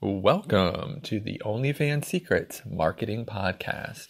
Welcome to the OnlyFans Secrets Marketing Podcast.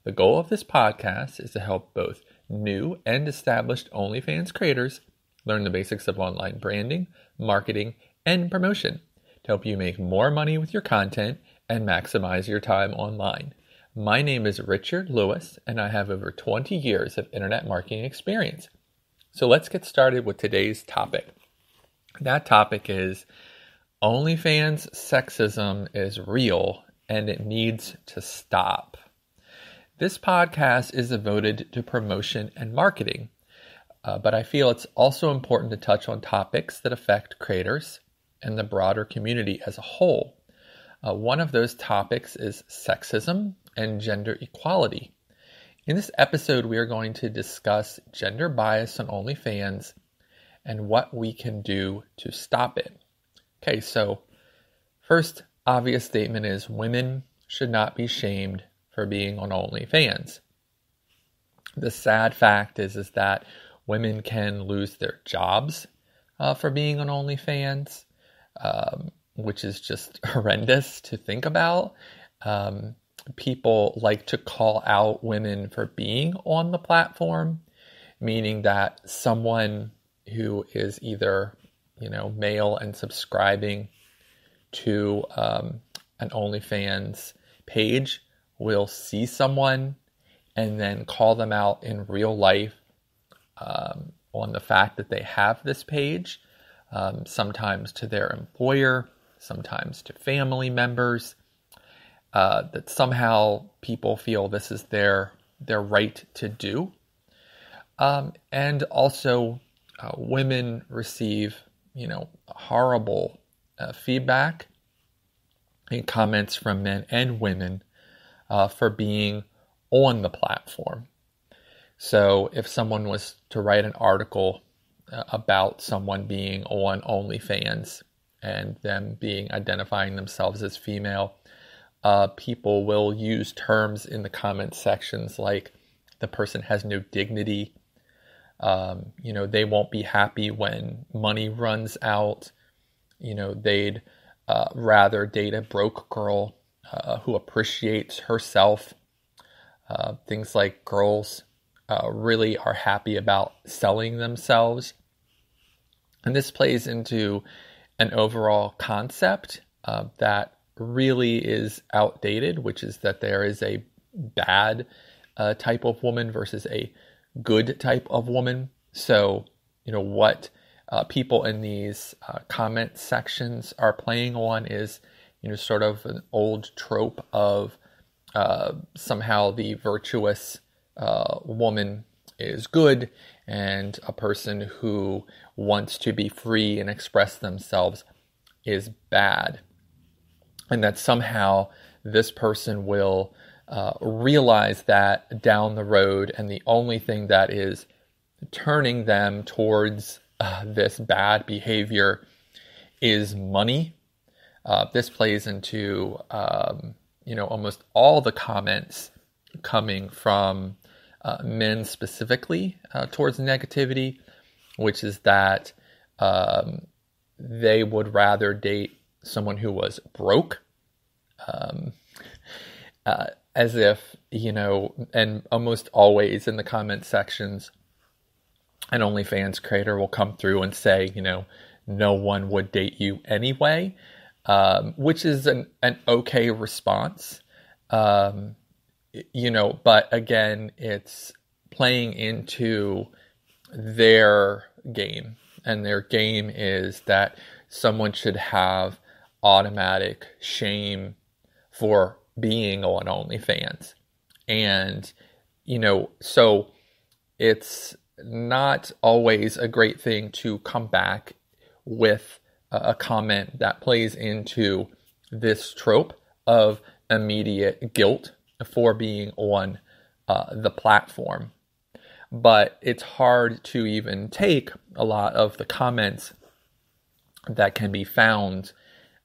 The goal of this podcast is to help both new and established OnlyFans creators learn the basics of online branding, marketing, and promotion to help you make more money with your content and maximize your time online. My name is Richard Lewis, and I have over 20 years of internet marketing experience. So let's get started with today's topic. That topic is OnlyFans sexism is real and it needs to stop. This podcast is devoted to promotion and marketing, but I feel it's also important to touch on topics that affect creators and the broader community as a whole. One of those topics is sexism and gender equality. In this episode, we are going to discuss gender bias on OnlyFans and what we can do to stop it. Okay, so first obvious statement is women should not be shamed for being on OnlyFans. The sad fact is that women can lose their jobs for being on OnlyFans, which is just horrendous to think about. People like to call out women for being on the platform, meaning that someone who is either male and subscribing to an OnlyFans page will see someone and then call them out in real life on the fact that they have this page, sometimes to their employer, sometimes to family members, that somehow people feel this is their right to do. And also women receive horrible feedback and comments from men and women for being on the platform. So if someone was to write an article about someone being on OnlyFans and them identifying themselves as female, people will use terms in the comment sections like the person has no dignity. They won't be happy when money runs out. They'd rather date a broke girl who appreciates herself. Things like girls really are happy about selling themselves. And this plays into an overall concept that really is outdated, which is that there is a bad type of woman versus a good type of woman. So, what people in these comment sections are playing on is, sort of an old trope of somehow the virtuous woman is good and a person who wants to be free and express themselves is bad. And that somehow this person will realize that down the road, and the only thing that is turning them towards this bad behavior is money. This plays into almost all the comments coming from men specifically towards negativity, which is that they would rather date someone who was broke. As if, and almost always in the comment sections, an OnlyFans creator will come through and say, no one would date you anyway, which is an okay response, but again, it's playing into their game, and their game is that someone should have automatic shame for being on OnlyFans. And, so it's not always a great thing to come back with a comment that plays into this trope of immediate guilt for being on the platform. But it's hard to even take a lot of the comments that can be found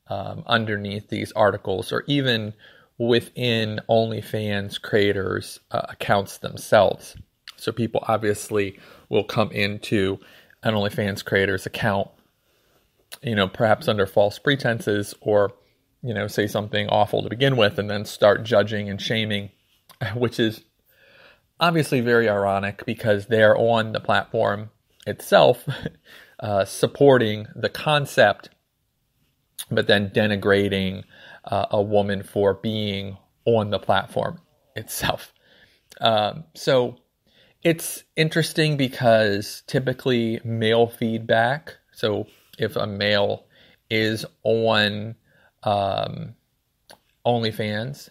underneath these articles, or even within OnlyFans creators' accounts themselves. So people obviously will come into an OnlyFans creator's account, perhaps under false pretenses, or, say something awful to begin with and then start judging and shaming, which is obviously very ironic because they're on the platform itself supporting the concept, but then denigrating a woman for being on the platform itself. So it's interesting because typically male feedback, so if a male is on OnlyFans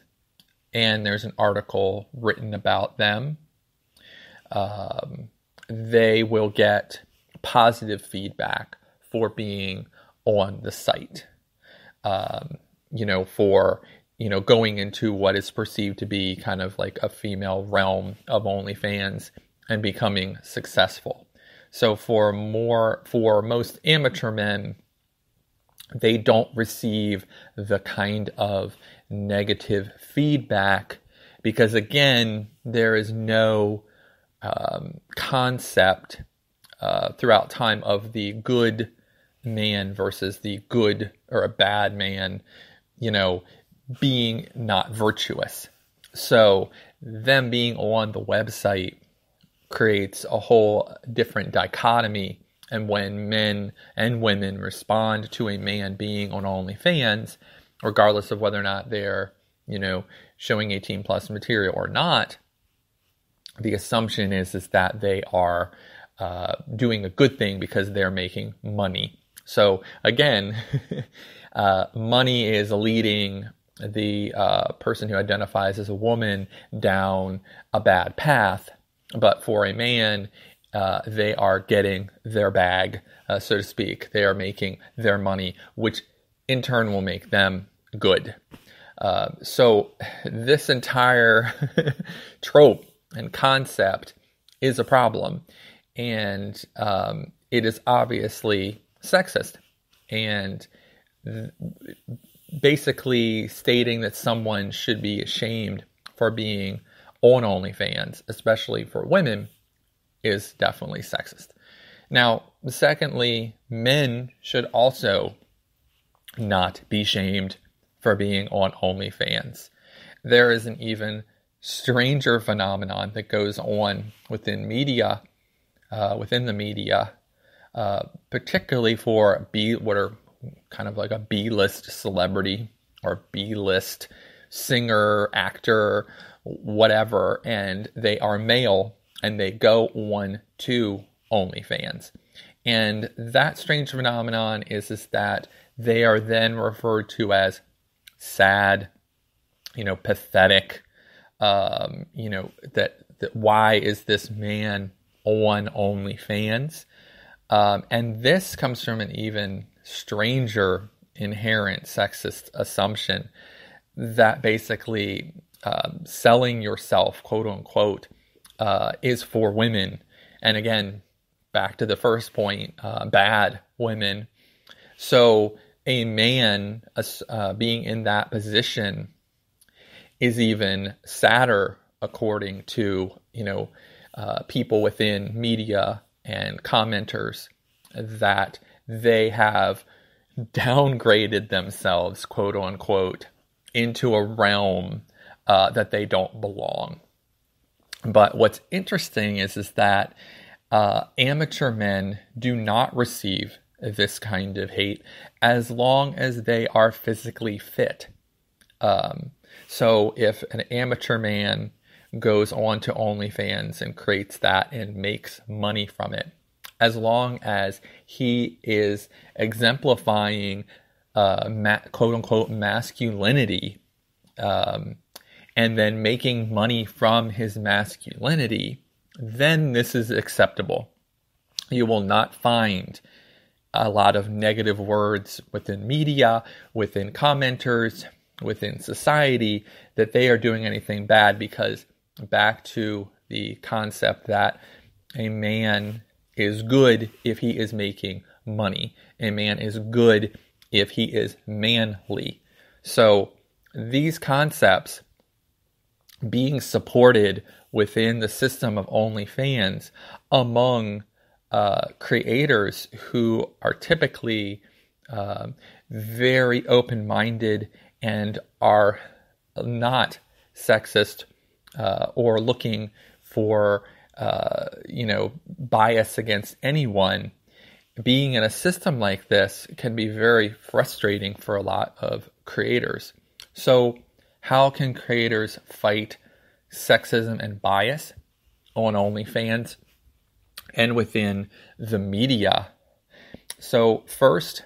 and there's an article written about them, they will get positive feedback for being on the site, for going into what is perceived to be kind of like a female realm of OnlyFans and becoming successful. So for most amateur men, they don't receive the kind of negative feedback because, again, there is no concept throughout time of the good man versus the good or a bad man, being not virtuous. So them being on the website creates a whole different dichotomy. And when men and women respond to a man being on OnlyFans, regardless of whether or not they're, showing 18 plus material or not, the assumption is that they are doing a good thing because they're making money. So again, money is leading the person who identifies as a woman down a bad path. But for a man, they are getting their bag, so to speak. They are making their money, which in turn will make them good. So this entire trope and concept is a problem. And it is obviously sexist. And basically stating that someone should be ashamed for being on OnlyFans, especially for women, is definitely sexist. Now, secondly, men should also not be shamed for being on OnlyFans. There is an even stranger phenomenon that goes on within the media, particularly for what are kind of like a B-list celebrity or B-list singer, actor, whatever, and they are male and they go on to OnlyFans. And that strange phenomenon is that they are then referred to as sad, pathetic, that why is this man on OnlyFans? And this comes from an even stranger inherent sexist assumption that basically selling yourself, quote unquote, is for women. And again, back to the first point, bad women. So a man being in that position is even sadder, according to people within media and commenters, that they have downgraded themselves, quote unquote, into a realm that they don't belong. But what's interesting is that amateur men do not receive this kind of hate as long as they are physically fit. So if an amateur man goes on to OnlyFans and creates that and makes money from it, as long as he is exemplifying quote-unquote masculinity, and then making money from his masculinity, then this is acceptable. You will not find a lot of negative words within media, within commenters, within society, that they are doing anything bad, because back to the concept that a man is good if he is making money. A man is good if he is manly. So these concepts being supported within the system of OnlyFans among creators who are typically very open-minded and are not sexist or looking for bias against anyone. Being in a system like this can be very frustrating for a lot of creators. So how can creators fight sexism and bias on OnlyFans and within the media? So first,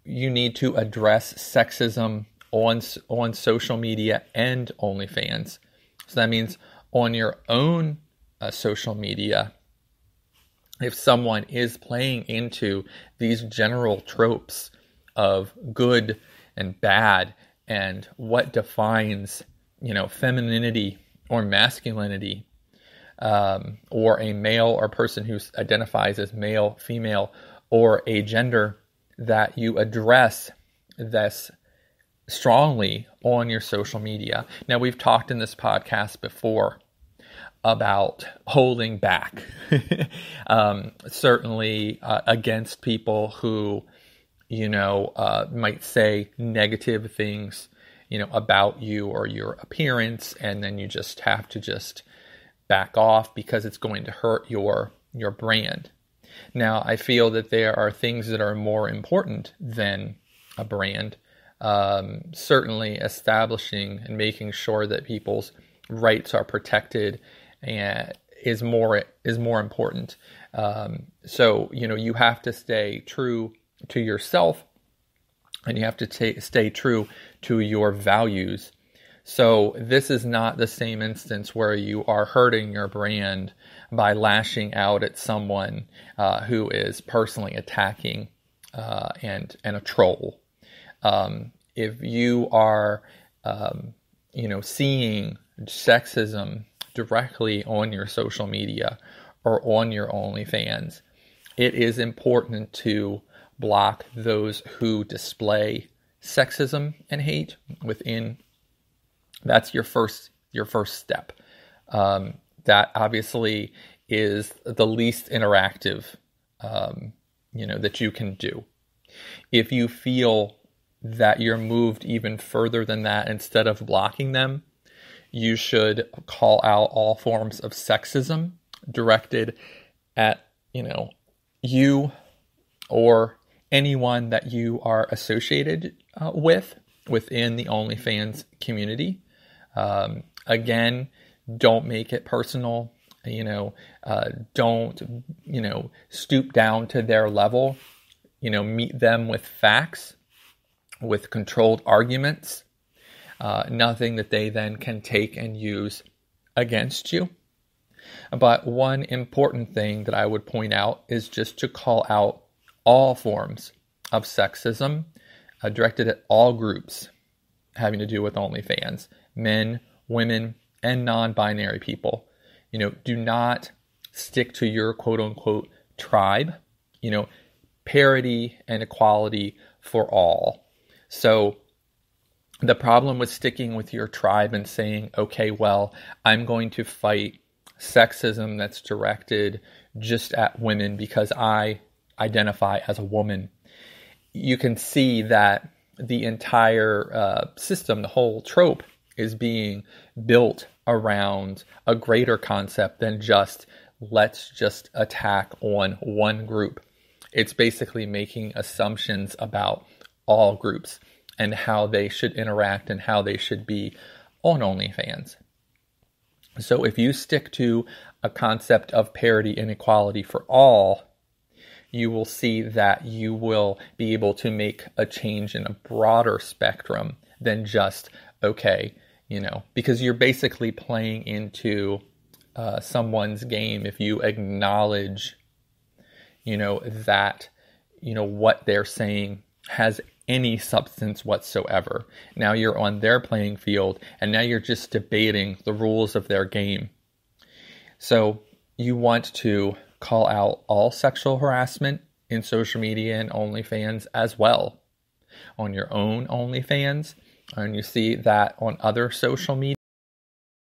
you need to address sexism on social media and OnlyFans. So that means on your own social media, if someone is playing into these general tropes of good and bad and what defines, femininity or masculinity, or a male or person who identifies as male, female, or a gender, that you address this strongly on your social media. Now, we've talked in this podcast before about holding back, certainly against people who, might say negative things, about you or your appearance, and then you just have to back off because it's going to hurt your brand. Now, I feel that there are things that are more important than a brand. Certainly establishing and making sure that people's rights are protected and is more important. So you have to stay true to yourself, and you have to stay true to your values. So this is not the same instance where you are hurting your brand by lashing out at someone who is personally attacking and a troll. If you are, seeing sexism directly on your social media or on your OnlyFans, it is important to block those who display sexism and hate within. That's your first step. That obviously is the least interactive, that you can do. If you feel that you're moved even further than that, instead of blocking them, you should call out all forms of sexism directed at, you or anyone that you are associated within the OnlyFans community. Again, don't make it personal. Don't, stoop down to their level. Meet them with facts, with controlled arguments, nothing that they then can take and use against you. But one important thing that I would point out is just to call out all forms of sexism directed at all groups having to do with OnlyFans, men, women, and non-binary people. Do not stick to your quote-unquote tribe. Parity and equality for all. So the problem with sticking with your tribe and saying, okay, well, I'm going to fight sexism that's directed just at women because I identify as a woman. You can see that the entire system, the whole trope, is being built around a greater concept than let's just attack on one group. It's basically making assumptions about all groups and how they should interact and how they should be on OnlyFans. So if you stick to a concept of parity and equality for all, you will see that you will be able to make a change in a broader spectrum than just, okay, because you're basically playing into someone's game if you acknowledge, that, what they're saying has any substance whatsoever. Now you're on their playing field, and now you're just debating the rules of their game. So you want to call out all sexual harassment in social media and OnlyFans as well. On your own OnlyFans, and you see that on other social media.